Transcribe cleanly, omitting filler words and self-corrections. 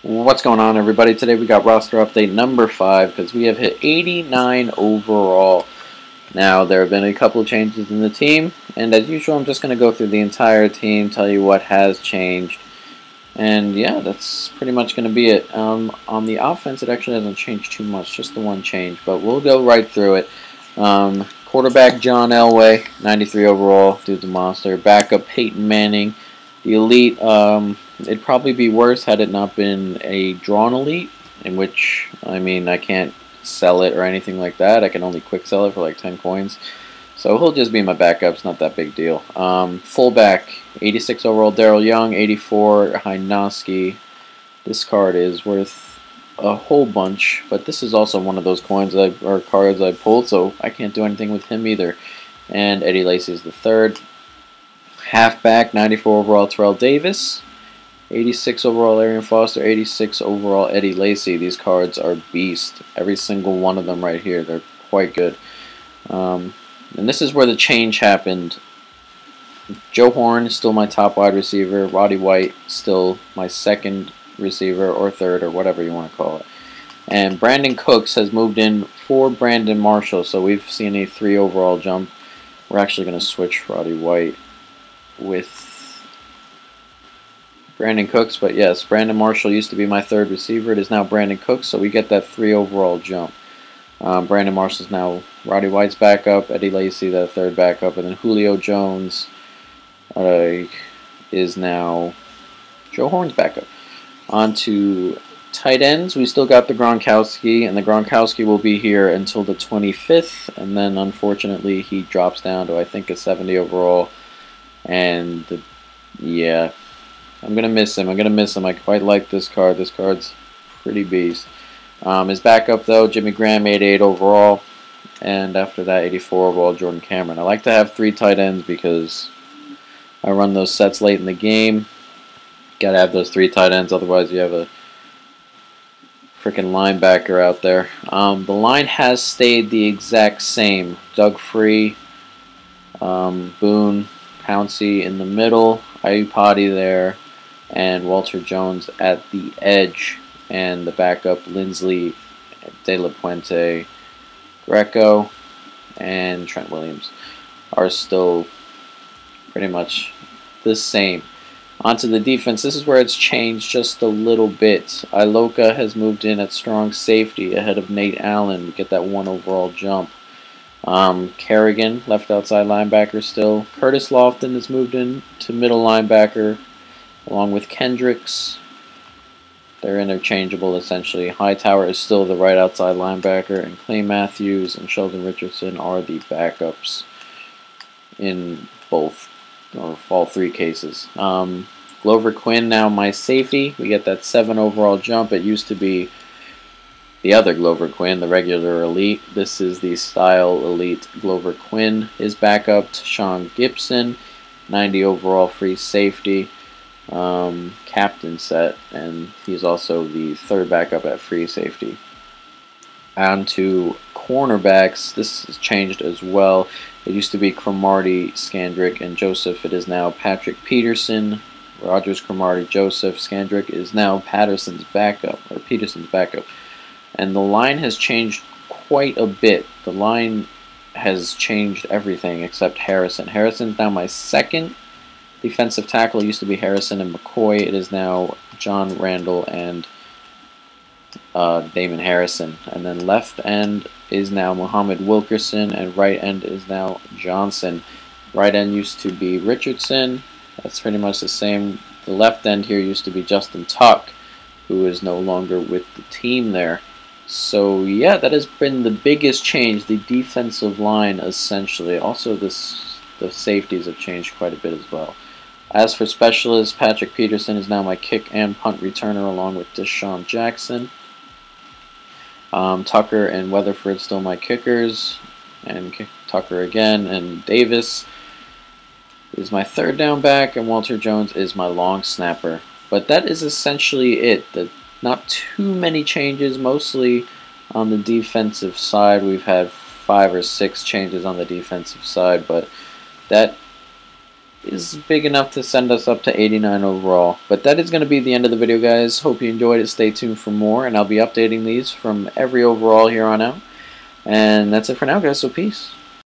What's going on, everybody? Today we got roster update number 5 because we have hit 89 overall. Now, there have been a couple of changes in the team, and as usual, I'm just going to go through the entire team, tell you what has changed, and yeah, that's pretty much going to be it. On the offense, it actually hasn't changed too much, just the one change, but we'll go right through it. Quarterback John Elway, 93 overall, dude's a monster. Backup Peyton Manning, the elite. It'd probably be worse had it not been a drawn elite, in which, I can't sell it or anything like that. I can only quick sell it for like 10 coins. So he'll just be my backup. It's not that big deal. Fullback, 86 overall, Daryl Young, 84, Hynoski. This card is worth a whole bunch, but this is also one of those cards I pulled, so I can't do anything with him either. And Eddie Lacy is the third. Halfback, 94 overall, Terrell Davis. 86 overall, Arian Foster. 86 overall, Eddie Lacy. These cards are beast. Every single one of them right here. They're quite good. And this is where the change happened. Joe Horn is still my top wide receiver. Roddy White still my second receiver or third or whatever you want to call it. And Brandon Cooks has moved in for Brandon Marshall. So we've seen a 3 overall jump. We're actually going to switch Roddy White with Brandon Cooks, but yes, Brandon Marshall used to be my third receiver. It is now Brandon Cooks, so we get that 3 overall jump. Brandon Marshall's now Roddy White's backup, Eddie Lacy, the third backup, and then Julio Jones is now Joe Horn's backup. On to tight ends. We still got the Gronkowski, and the Gronkowski will be here until the 25th, and then unfortunately he drops down to I think a 70 overall, and yeah. I'm going to miss him. I quite like this card. This card's pretty beast. His backup, though, Jimmy Graham, 88 overall. And after that, 84 overall, Jordan Cameron. I like to have 3 tight ends because I run those sets late in the game. Got to have those 3 tight ends, otherwise you have a freaking linebacker out there. The line has stayed the exact same. Doug Free, Boone, Pouncey in the middle, Iupati there, and Walter Jones at the edge, and the backup Lindsley, De La Puente, Greco, and Trent Williams are still pretty much the same. Onto the defense. This is where it's changed just a little bit. Iloka has moved in at strong safety ahead of Nate Allen. We get that 1 overall jump. Kerrigan, left outside linebacker still. Curtis Lofton has moved in to middle linebacker, along with Kendricks. They're interchangeable, essentially. Hightower is still the right outside linebacker, and Clay Matthews and Sheldon Richardson are the backups in both, or all 3 cases. Glover Quinn, now my safety. We get that 7 overall jump. It used to be the other Glover Quinn, the regular elite. This is the style elite Glover Quinn. His backup, Sean Gibson, 90 overall free safety, captain set, and he's also the third backup at free safety. On to cornerbacks. This has changed as well. It used to be Cromartie, Scandrick, and Joseph. It is now Patrick Peterson, Rogers, Cromartie, Joseph. Scandrick is now Peterson's backup. And the line has changed quite a bit. The line has changed everything except Harrison. Harrison's now my second defensive tackle. It used to be Harrison and McCoy. It is now John Randall and Damon Harrison. And then left end is now Muhammad Wilkerson, and right end is now Johnson. Right end used to be Richardson. That's pretty much the same. The left end here used to be Justin Tuck, who is no longer with the team there. So yeah, that has been the biggest change, the defensive line essentially. Also the safeties have changed quite a bit as well. As for specialists, Patrick Peterson is now my kick and punt returner along with Deshaun Jackson. Tucker and Weatherford still my kickers, and Tucker again, and Davis is my third down back, and Walter Jones is my long snapper. But that is essentially it. Not too many changes, mostly on the defensive side. We've had 5 or 6 changes on the defensive side, but that is big enough to send us up to 89 overall. But that is going to be the end of the video, guys. Hope you enjoyed it. Stay tuned for more, and I'll be updating these from every overall here on out. And that's it for now, guys, so peace.